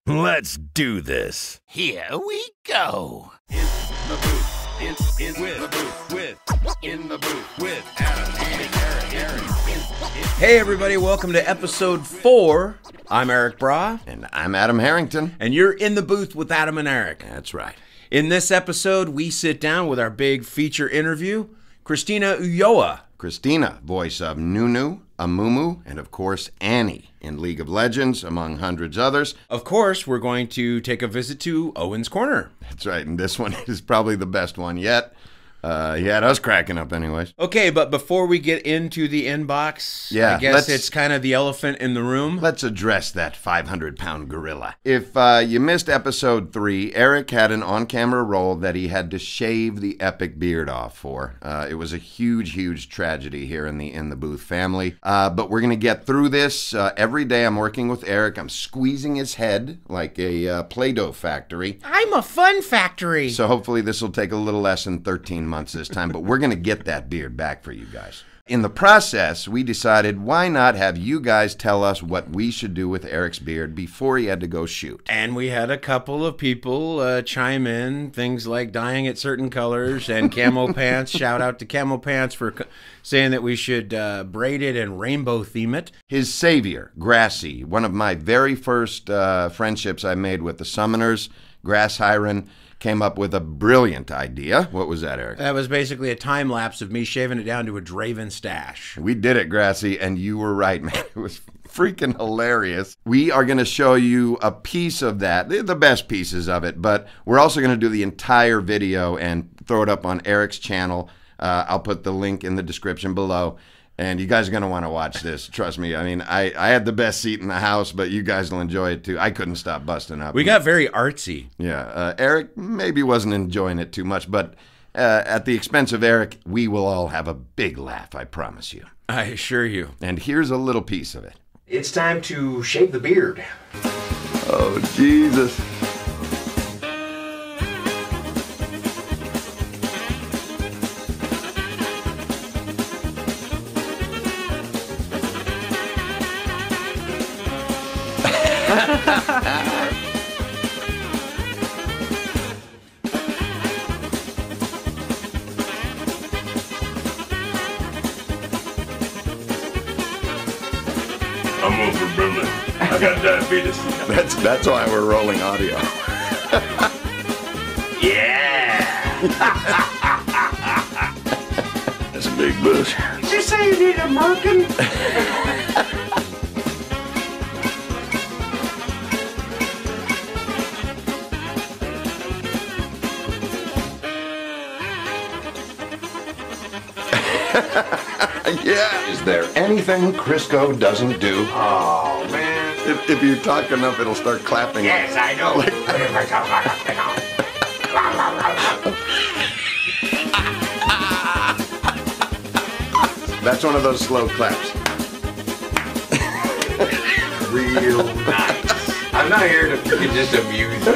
Let's do this. Here we go. In the booth. In the booth with Adam Erik. Hey everybody, welcome to episode 4. I'm Eric Bra. And I'm Adam Harrington. And you're in the booth with Adam and Erik. That's right. In this episode, we sit down with our big feature interview, Christina Ulloa. Christina, voice of Nunu, Amumu, and of course Annie in League of Legends, among hundreds others. Of course, we're going to take a visit to Owens Corner. That's right, and this one is probably the best one yet. He had us cracking up anyways. Okay, but before we get into the inbox, I guess it's kind of the elephant in the room. Let's address that 500-pound gorilla. If you missed episode 3, Eric had an on-camera role that he had to shave the epic beard off for. It was a huge, huge tragedy here in the Booth family. But we're going to get through this. Every day I'm working with Eric. I'm squeezing his head like a Play-Doh factory. I'm a fun factory. So hopefully this will take a little less than 13 months this time, but we're going to get that beard back for you guys. In the process, we decided why not have you guys tell us what we should do with Eric's beard before he had to go shoot. And we had a couple of people chime in, things like dyeing it certain colors and camo pants. Shout out to Camo Pants for saying that we should braid it and rainbow theme it. His savior, Grassy, one of my very first friendships I made with the Summoners, Grass Hiron, came up with a brilliant idea. What was that, Eric? That was basically a time lapse of me shaving it down to a Draven stash. We did it, Grassy, and you were right, man. It was freaking hilarious. We are going to show you a piece of that, the best pieces of it, but we're also going to do the entire video and throw it up on Eric's channel. I'll put the link in the description below. And you guys are going to want to watch this. Trust me. I mean, I had the best seat in the house, but you guys will enjoy it too. I couldn't stop busting up. We got very artsy. Yeah. Eric maybe wasn't enjoying it too much, but at the expense of Eric, we will all have a big laugh, I promise you. I assure you. And here's a little piece of it. It's time to shave the beard. Oh, Jesus. I'm over Berlin. I got diabetes. That's why we're rolling audio. Yeah! That's a big bush. Did you say you need a merkin? Yeah. Is there anything Crisco doesn't do? Oh, man. If you talk enough, it'll start clapping. Yes, I know. That's one of those slow claps. Real nice. I'm not here to just amuse you.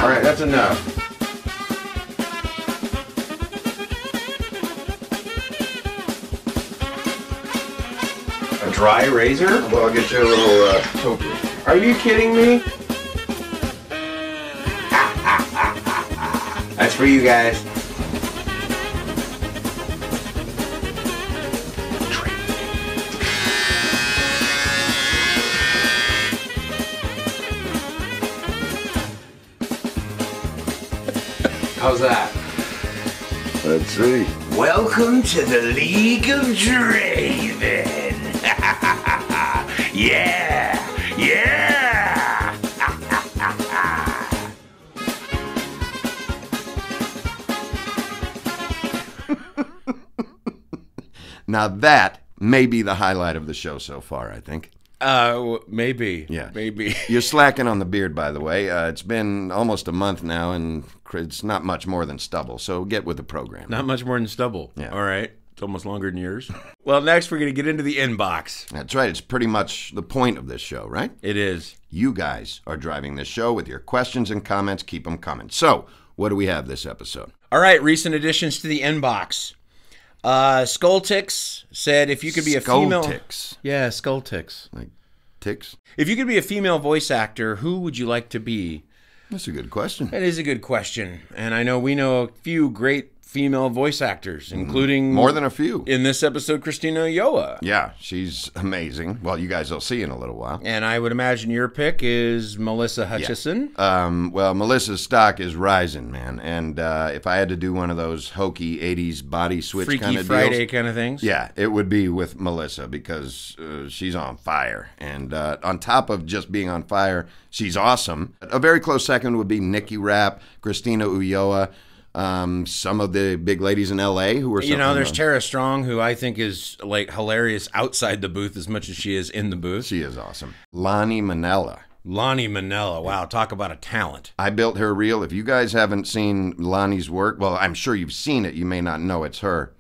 All right, that's enough. A dry razor? Well, I'll get you a little token. Are you kidding me? That's for you guys. How's that? Let's see. Welcome to the League of Draven. Yeah! Yeah! Now that may be the highlight of the show so far, I think. Maybe. Yeah. Maybe. You're slacking on the beard, by the way. It's been almost a month now, and it's not much more than stubble, so get with the program. Not much more than stubble. Yeah. All right. It's almost longer than yours. Well, next we're going to get into the inbox. That's right. It's pretty much the point of this show, right? It is. You guys are driving this show with your questions and comments. Keep them coming. So, what do we have this episode? All right, recent additions to the inbox. Skulltix said if you could be a female... Skulltix. Yeah, Skulltix. Like ticks? If you could be a female voice actor, who would you like to be? That's a good question. That is a good question. And I know we know a few great female voice actors, including... More than a few. In this episode, Christina Yoa. Yeah, she's amazing. Well, you guys will see in a little while. And I would imagine your pick is Melissa Hutchison. Yeah. Well, Melissa's stock is rising, man. And if I had to do one of those hokey 80s body switch Freaky kind of Friday deals, kind of things. yeah, it would be with Melissa because she's on fire. And on top of just being on fire, she's awesome. A very close second would be Nikki Rapp, Christina Ulloa, some of the big ladies in LA who are, you know, there's Tara Strong, who I think is like hilarious outside the booth as much as she is in the booth. She is awesome. Lonnie Manella. Lonnie Manella. Wow, talk about a talent. I built her reel. If you guys haven't seen Lonnie's work, well, I'm sure you've seen it. You may not know it's her.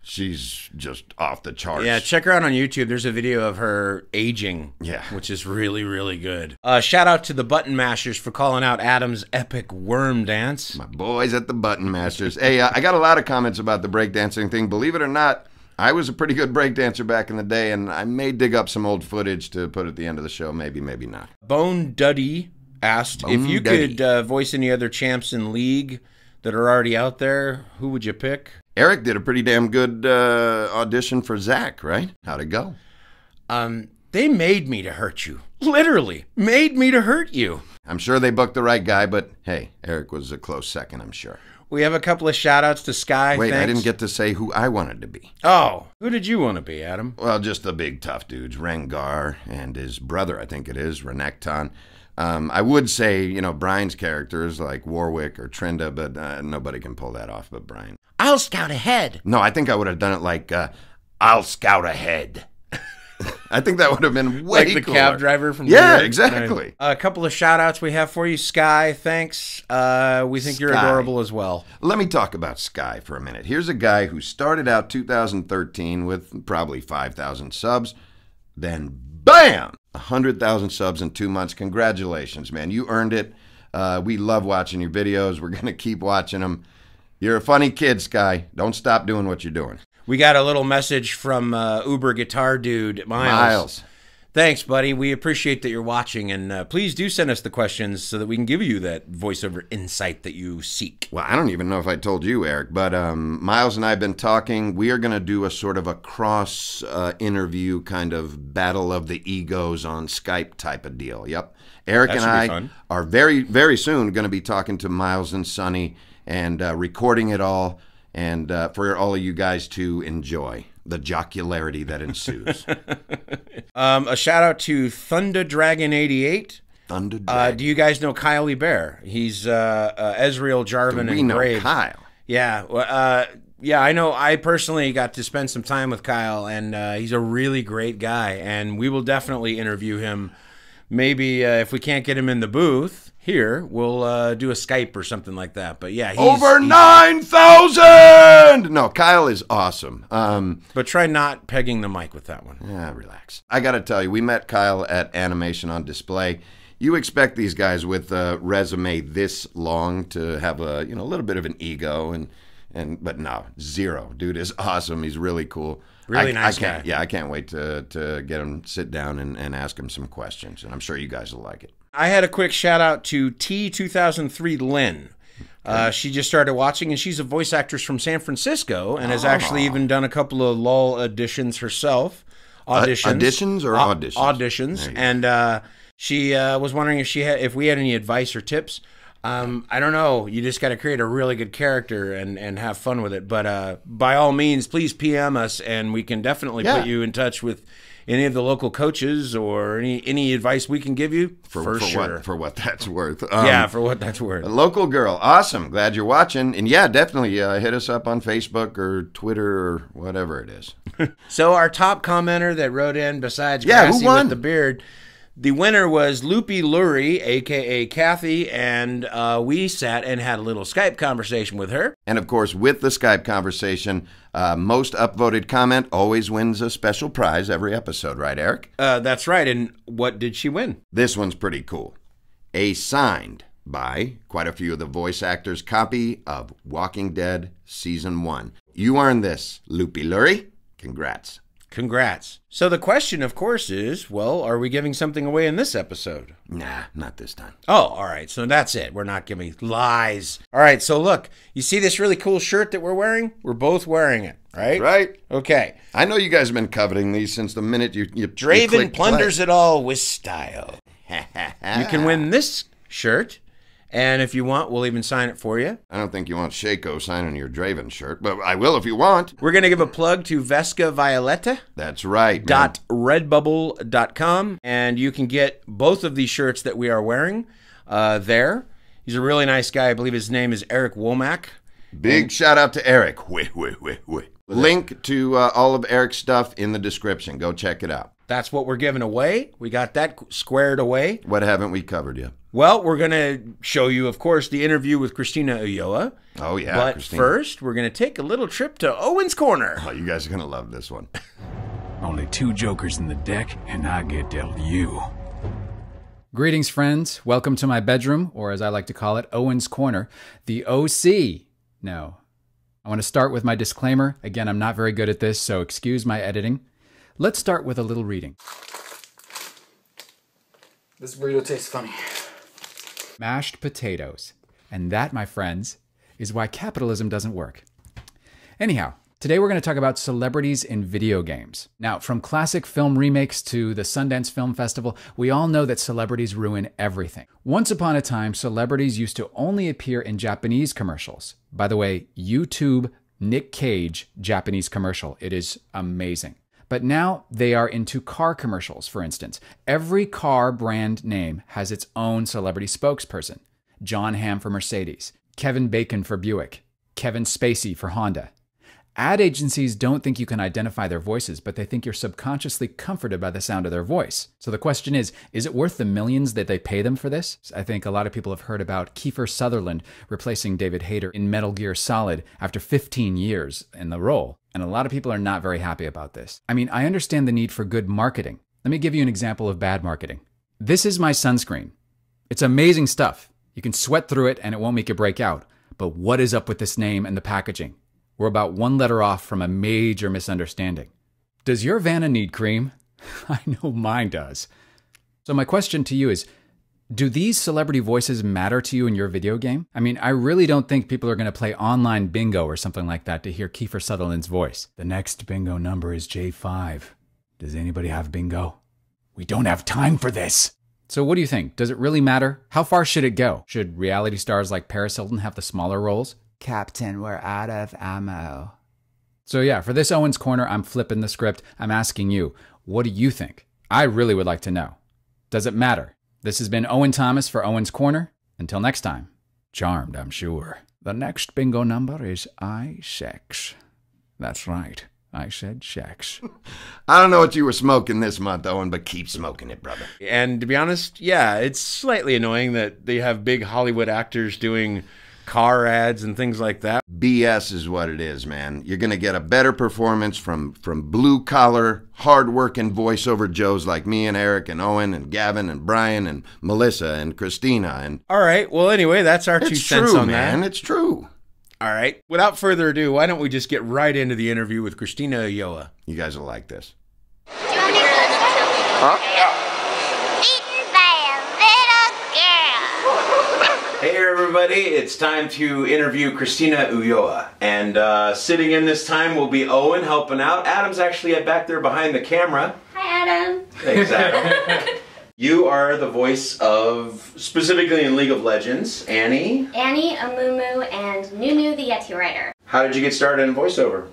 She's just off the charts. Yeah, check her out on YouTube. There's a video of her aging, Yeah. which is really, really good. Shout out to the Button Mashers for calling out Adam's epic worm dance. My boys at the Button Masters. Hey, I got a lot of comments about the breakdancing thing. Believe it or not, I was a pretty good breakdancer back in the day, and I may dig up some old footage to put at the end of the show. Maybe, maybe not. Bone Duddy asked if you could voice any other champs in League that are already out there, who would you pick? Eric did a pretty damn good audition for Zach, right? How'd it go? They made me to hurt you. Literally, made me to hurt you. I'm sure they booked the right guy, but hey, Eric was a close second, I'm sure. We have a couple of shout-outs to Sky. Wait, thanks. I didn't get to say who I wanted to be. Oh, who did you want to be, Adam? Well, just the big tough dudes, Rengar and his brother, I think it is, Renekton. I would say, you know, Brian's characters like Warwick or Trinda, but nobody can pull that off but Brian. I'll scout ahead. No, I think I would have done it like, I'll scout ahead. I think that would have been way Like the cooler. cab driver from... Yeah, New exactly. York. A couple of shout-outs we have for you. Sky, thanks. We think you're Sky. adorable as well. Let me talk about Sky for a minute. Here's a guy who started out 2013 with probably 5,000 subs, then BAM! 100,000 subs in 2 months. Congratulations, man. You earned it. We love watching your videos. We're going to keep watching them. You're a funny kid, Sky. Don't stop doing what you're doing. We got a little message from Uber guitar dude, Miles. Thanks, buddy. We appreciate that you're watching, and please do send us the questions so that we can give you that voiceover insight that you seek. Well, I don't even know if I told you, Eric, but Miles and I have been talking. We are going to do a sort of a cross interview kind of battle of the egos on Skype type of deal. Yep. Eric and I are very, very soon going to be talking to Miles and Sonny and recording it all, and for all of you guys to enjoy the jocularity that ensues. A shout out to Thunder Dragon 88. Thunder Dragon. Do you guys know Kyle Ebert? He's Ezreal Jarvan We and know Graves. Kyle. Yeah, yeah, I know. I personally got to spend some time with Kyle, and he's a really great guy. And we will definitely interview him. Maybe if we can't get him in the booth here, we'll do a Skype or something like that. But yeah, Over 9,000! No, Kyle is awesome. But try not pegging the mic with that one. Yeah, relax. I got to tell you, we met Kyle at Animation on Display. You expect these guys with a resume this long to have a little bit of an ego, but no, zero. Dude is awesome. He's really cool. Really nice guy. Yeah, I can't wait to get him, sit down and ask him some questions, and I'm sure you guys will like it. I had a quick shout out to T2003 Lynn. She just started watching, and she's a voice actress from San Francisco, and has actually even done a couple of LOL auditions herself. Auditions or auditions? Auditions. And she was wondering if we had any advice or tips. I don't know. You just got to create a really good character and have fun with it. But by all means, please PM us, and we can definitely put you in touch with any of the local coaches or any advice we can give you. For sure. For what that's worth. Yeah, for what that's worth. A local girl. Awesome. Glad you're watching. And yeah, definitely hit us up on Facebook or Twitter or whatever it is. So our top commenter that wrote in, besides who Grassy won? with the beard, the winner was Loopy Lurie, a.k.a. Kathy, and we sat and had a little Skype conversation with her. And, of course, with the Skype conversation, most upvoted comment always wins a special prize every episode, right, Eric? That's right. And what did she win? This one's pretty cool. A signed by quite a few of the voice actors copy of Walking Dead Season 1. you earned this, Loopy Lurie. Congrats. Congrats. So the question, of course, is, well, are we giving something away in this episode? Nah, not this time. Oh, all right. So that's it. We're not giving lies. All right. So look, you see this really cool shirt that we're wearing? We're both wearing it, right? Right. Okay. I know you guys have been coveting these since the minute you Draven clicked plunders play. it all with style. You can win this shirt, and if you want, we'll even sign it for you. I don't think you want Shaco signing your Draven shirt, but I will if you want. We're going to give a plug to Vesca Violette. That's right. man. .redbubble.com, and you can get both of these shirts that we are wearing there. He's a really nice guy. I believe his name is Eric Womack. Big shout out to Eric. Link to all of Eric's stuff in the description. Go check it out. That's what we're giving away. We got that squared away. What haven't we covered yet? Well, we're going to show you, of course, the interview with Christina Ulloa. Oh, yeah. But Christina. first, we're going to take a little trip to Owens Corner. Oh, you guys are going to love this one. Only 2 jokers in the deck, and I get dealt you. Greetings, friends. Welcome to my bedroom, or as I like to call it, Owens Corner, the OC. No. I want to start with my disclaimer. Again, I'm not very good at this, so excuse my editing. Let's start with a little reading. This burrito tastes funny. Mashed potatoes. And that, my friends, is why capitalism doesn't work. Anyhow, today we're going to talk about celebrities in video games. Now, from classic film remakes to the Sundance Film Festival, we all know that celebrities ruin everything. Once upon a time, celebrities used to only appear in Japanese commercials. By the way, YouTube Nick Cage Japanese commercial. It is amazing. But now they are into car commercials, for instance. Every car brand name has its own celebrity spokesperson. John Hamm for Mercedes, Kevin Bacon for Buick, Kevin Spacey for Honda. Ad agencies don't think you can identify their voices, but they think you're subconsciously comforted by the sound of their voice. So the question is it worth the millions that they pay them for this? I think a lot of people have heard about Kiefer Sutherland replacing David Hayter in Metal Gear Solid after 15 years in the role. And a lot of people are not very happy about this. I mean, I understand the need for good marketing. Let me give you an example of bad marketing. This is my sunscreen. It's amazing stuff. You can sweat through it and it won't make you break out. But what is up with this name and the packaging? We're about 1 letter off from a major misunderstanding. Does your Vanna need cream? I know mine does. So my question to you is, do these celebrity voices matter to you in your video game? I mean, I really don't think people are going to play online bingo or something like that to hear Kiefer Sutherland's voice. The next bingo number is J5. Does anybody have bingo? We don't have time for this. So what do you think? Does it really matter? How far should it go? Should reality stars like Paris Hilton have the smaller roles? Captain, we're out of ammo. So yeah, for this Owens Corner, I'm flipping the script. I'm asking you, what do you think? I really would like to know. Does it matter? This has been Owen Thomas for Owens Corner. Until next time, charmed, I'm sure. The next bingo number is I6. That's right. I said sex. I don't know what you were smoking this month, Owen, but keep smoking it, brother. And to be honest, yeah, it's slightly annoying that they have big Hollywood actors doing car ads and things like that. BS is what it is, man. You're going to get a better performance from blue-collar, hard-working voiceover Joes like me and Eric and Owen and Gavin and Brian and Melissa and Christina. And all right, well, anyway, that's our 2 it's cents true, on man. that. It's true. All right, without further ado, why don't we just get right into the interview with Christina Ulloa? You guys will like this. Hey everybody, it's time to interview Christina Ulloa. And sitting in this time will be Owen helping out. Adam's actually back there behind the camera. Hi, Adam. Thanks, Adam. You are the voice of, specifically in League of Legends, Annie. Annie, Amumu, and Nunu the Yeti Rider. How did you get started in voiceover?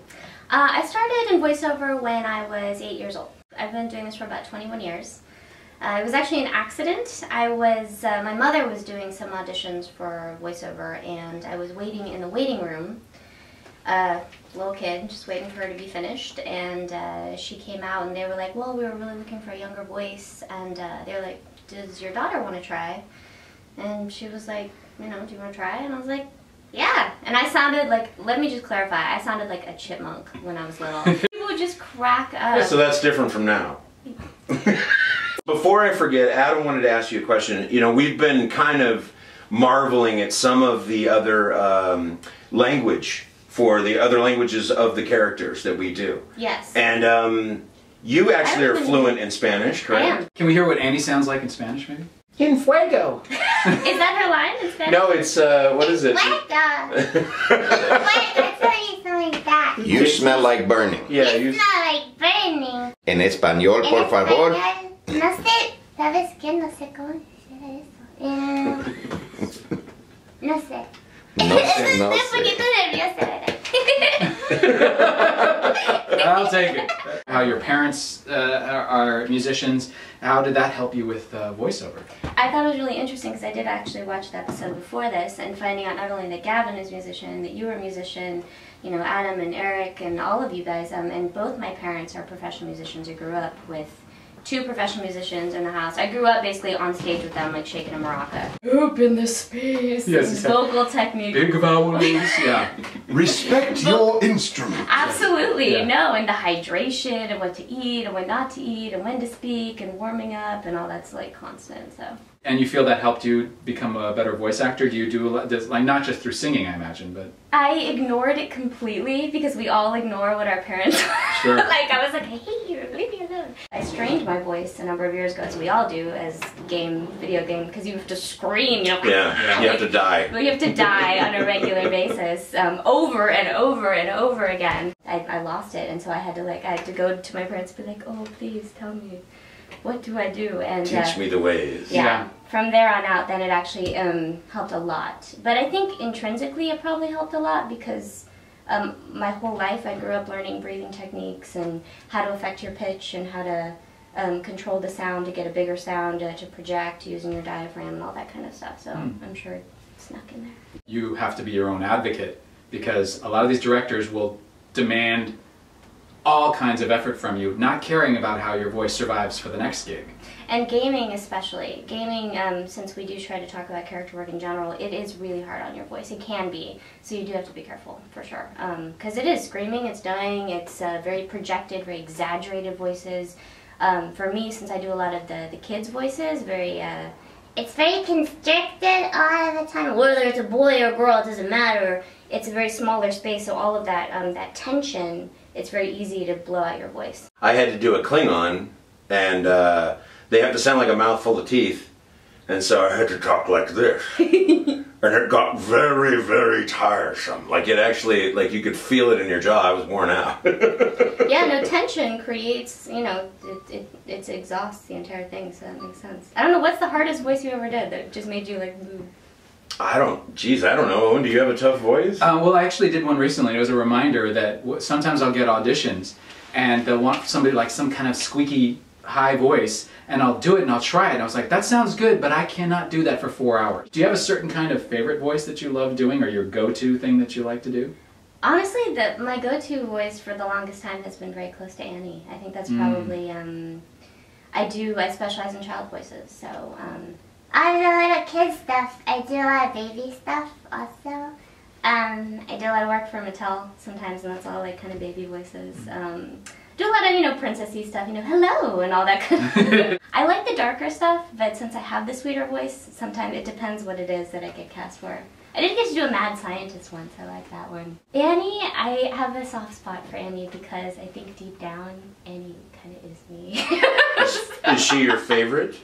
I started in voiceover when I was 8 years old. I've been doing this for about 21 years. It was actually an accident. My mother was doing some auditions for voiceover, and I was waiting in the waiting room. Little kid, just waiting for her to be finished, and she came out and they were like, well, we were really looking for a younger voice, and they were like, does your daughter want to try? And she was like, you know, do you want to try? And I was like, yeah. And I sounded like, let me just clarify, I sounded like a chipmunk when I was little. People would just crack up. So that's different from now. Before I forget, Adam wanted to ask you a question. You know, we've been kind of marveling at some of the other language for the other languages of the characters that we do. Yes. And you actually are fluent in Spanish, correct? I am. Can we hear what Annie sounds like in Spanish, maybe? In fuego. Is that her line in Spanish? No, it's, what is it? That's how you sound like that. You smell like burning. Yeah, You you... smell like burning. En español, por favor. No sé, ¿sabes qué? No sé cómo decir eso. No sé. No sé, no Estoy un sé. poquito nerviosa, I'll take it. How your parents are musicians. How did that help you with voiceover? I thought it was really interesting because I did actually watch the episode before this and finding out not only that Gavin is a musician, that you were a musician, you know, Adam and Eric and all of you guys, and both my parents are professional musicians. I grew up with two professional musicians in the house. I grew up basically on stage with them, like shaking a maraca. Open the space. Yes, Vocal technique. Big vowels. Yeah. Respect your instrument. Absolutely, Yeah. no, and the hydration and what to eat and what not to eat and when to speak and warming up and all that's like constant. So. And you feel that helped you become a better voice actor? Do you do a lot, like not just through singing, I imagine, but I ignored it completely because we all ignore what our parents are. Sure. Like I was like, I hate you, leave me alone. I strained my voice a number of years ago, as we all do as video game, because you have to scream, you know. Yeah, you have to die. Well, you have to die on a regular basis, over and over and over again. I lost it, and so I had to go to my parents and be like, oh, please tell me, what do I do? And Teach me the ways. yeah. From there on out, then it actually helped a lot. But I think intrinsically it probably helped a lot because my whole life I grew up learning breathing techniques and how to affect your pitch and how to control the sound to get a bigger sound, to project using your diaphragm and all that kind of stuff. So I'm sure it snuck in there. you have to be your own advocate because a lot of these directors will demand all kinds of effort from you, not caring about how your voice survives for the next gig. And gaming especially. Gaming, since we do try to talk about character work in general, it is really hard on your voice. It can be. So you do have to be careful, for sure. Because it is screaming, it's dying, it's very projected, very exaggerated voices. For me, since I do a lot of the kids' voices, it's very constricted all of the time. Whether it's a boy or a girl, it doesn't matter. It's a very smaller space, so all of that, that tension, it's very easy to blow out your voice. I had to do a Klingon, and they have to sound like a mouthful of teeth, and so I had to talk like this. And it got very, very tiresome. Like it actually, like you could feel it in your jaw. I was worn out. Yeah, no, tension creates, you know, it exhausts the entire thing, so that makes sense. I don't know, what's the hardest voice you ever did that just made you like, ooh? I don't know. Owen, do you have a tough voice? Well, I actually did one recently. It was a reminder that sometimes I'll get auditions and they'll want somebody like some kind of squeaky high voice, and I'll do it and I'll try it. And I was like, that sounds good, but I cannot do that for 4 hours. Do you have a certain kind of favorite voice that you love doing or your go-to thing that you like to do? Honestly, my go-to voice for the longest time has been very close to Annie. I think that's probably, I specialize in child voices, so, I do a lot of kid stuff. I do a lot of baby stuff also. I do a lot of work for Mattel sometimes, and that's all like kind of baby voices. Do a lot of, you know, princessy stuff, you know, hello, and all that kind of stuff. I like the darker stuff, but since I have the sweeter voice, sometimes it depends what it is that I get cast for. I did get to do a mad scientist once, I like that one. Annie, I have a soft spot for Annie because I think deep down, Annie kind of is me. Is she your favorite?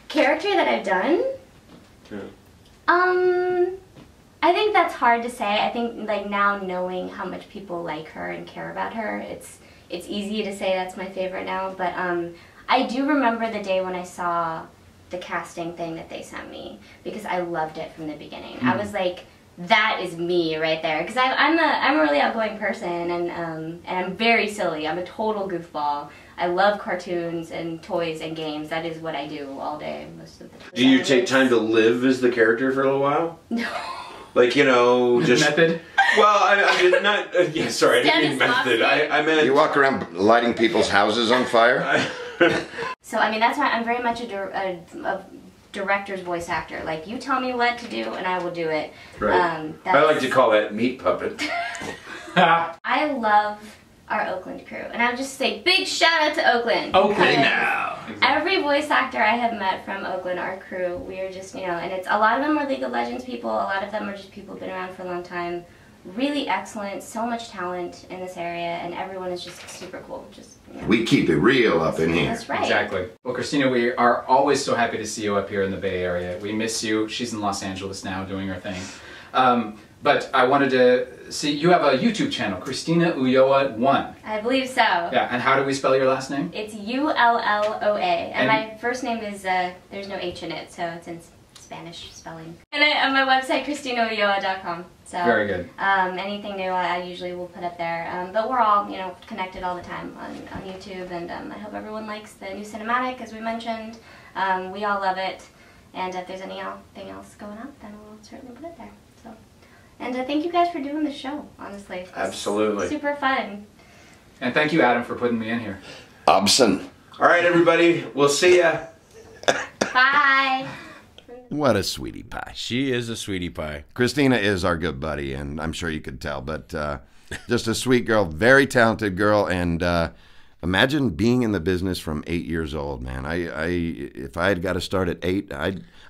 Character that I've done? Yeah. I think that's hard to say. I think like now knowing how much people like her and care about her, it's easy to say that's my favorite now. But I do remember the day when I saw the casting thing that they sent me because I loved it from the beginning. I was like, that is me right there because I'm a really outgoing person and I'm very silly. I'm a total goofball. I love cartoons and toys and games. That is what I do all day most of the time. Do you take time to live as the character for a little while? No. Like, you know, just... Method? Well, I mean, not... yeah, sorry, I didn't mean method. I meant... You walk around lighting people's houses on fire? So, I mean, that's why I'm very much a director's voice actor. Like, you tell me what to do, and I will do it. Right. I like to call that meat puppet. I love our Oakland crew. And I'll just say big shout out to Oakland. Okay, now. Every voice actor I have met from Oakland, our crew, we are just, you know, and it's a lot of them are League of Legends people, a lot of them are just people who've been around for a long time. really excellent, so much talent in this area, and everyone is just super cool. Just, you know. We keep it real up in here. That's right. Exactly. Well, Christina, we are always so happy to see you up here in the Bay Area. We miss you. She's in Los Angeles now doing her thing. But I wanted to see, you have a YouTube channel, Christina Ulloa 1. I believe so. Yeah, and how do we spell your last name? It's Ulloa, and my first name is, there's no H in it, so it's in Spanish spelling. And on my website, ChristinaUlloa.com. So, very good. Anything new I usually will put up there. But we're all, you know, connected all the time on YouTube, and I hope everyone likes the new cinematic, as we mentioned. We all love it, and if there's anything else going up, then we'll certainly put it there. So, and thank you guys for doing the show, honestly. It's Absolutely. super fun. And thank you, Adam, for putting me in here. Obson. All right, everybody. We'll see ya. Bye. What a sweetie pie. She is a sweetie pie. Christina is our good buddy, and I'm sure you could tell, but just a sweet girl, very talented girl, and imagine being in the business from 8 years old, man. If I had got to start at 8,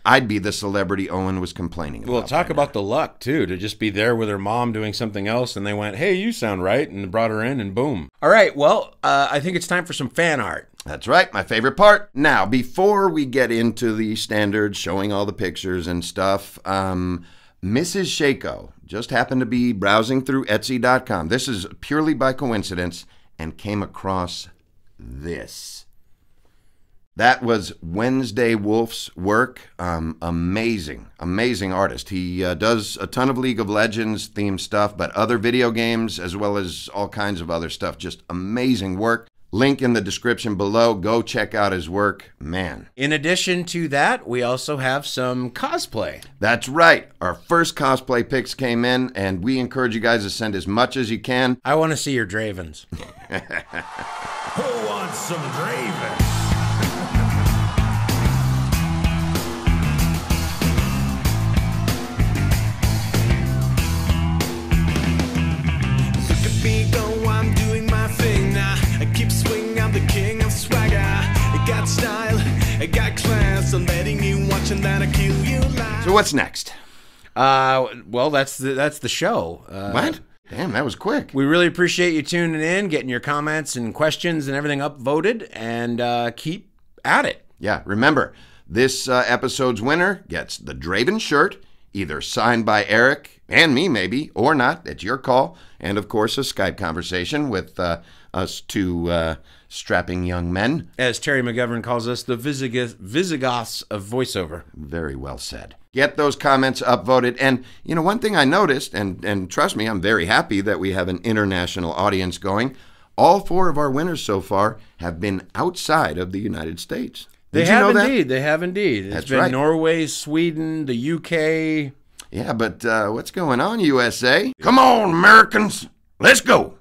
I'd be the celebrity Owen was complaining about. Well, talk about the luck, too, to just be there with her mom doing something else, and they went, hey, you sound right, and brought her in, and boom. All right, well, I think it's time for some fan art. That's right, my favorite part. Now, before we get into the standards, showing all the pictures and stuff, Mrs. Shako just happened to be browsing through Etsy.com. This is purely by coincidence, and came across this. That was Wednesday Wolf's work. Amazing artist. He does a ton of League of Legends themed stuff, but other video games as well as all kinds of other stuff. Just amazing work. Link in the description below. Go check out his work. Man. In addition to that, we also have some cosplay. That's right. Our first cosplay pics came in, and we encourage you guys to send as much as you can. I want to see your Dravens. Who wants some Draven? Look at me go, I'm doing my thing now. I keep swinging, I'm the king of swagger. I got style, I got class. I'm letting you watch and then I kill you live. So what's next? Well, that's the show. What? Damn, that was quick. We really appreciate you tuning in, getting your comments and questions and everything upvoted, and keep at it. Yeah, remember, this episode's winner gets the Draven shirt, either signed by Eric and me maybe, or not. It's your call. And, of course, a Skype conversation with us two strapping young men. As Terry McGovern calls us, the Visigoths of voiceover. Very well said. Get those comments upvoted. And, you know, one thing I noticed, and trust me, I'm very happy that we have an international audience going. All 4 of our winners so far have been outside of the United States. They have indeed. They have indeed. That's It's been right. Norway, Sweden, the UK. Yeah, but what's going on, USA? Come on, Americans. Let's go.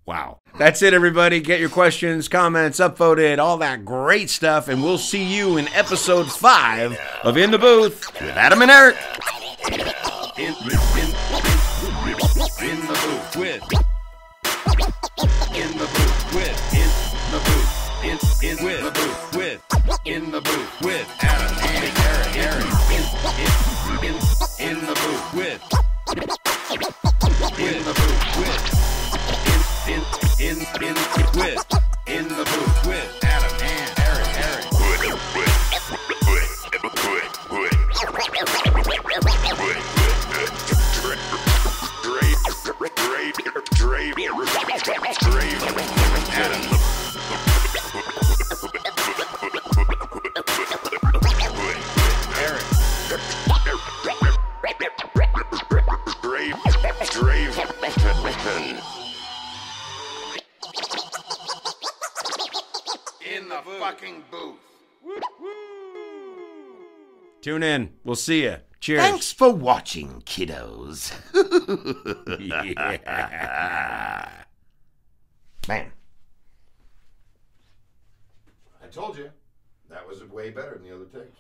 Wow. That's it, everybody. Get your questions, comments, upvoted, all that great stuff, and we'll see you in episode 5 of In the Booth With Adam and Eric. In the booth with. In the booth with. In the booth. In the booth with. In the booth with. Adam and Eric. In the booth with. In the booth with. In with. In the booth with. Adam and Eric. In the fucking booth. Tune in. We'll see you. Cheers. Thanks for watching, kiddos. Yeah. Man. I told you. That was way better than the other tapes.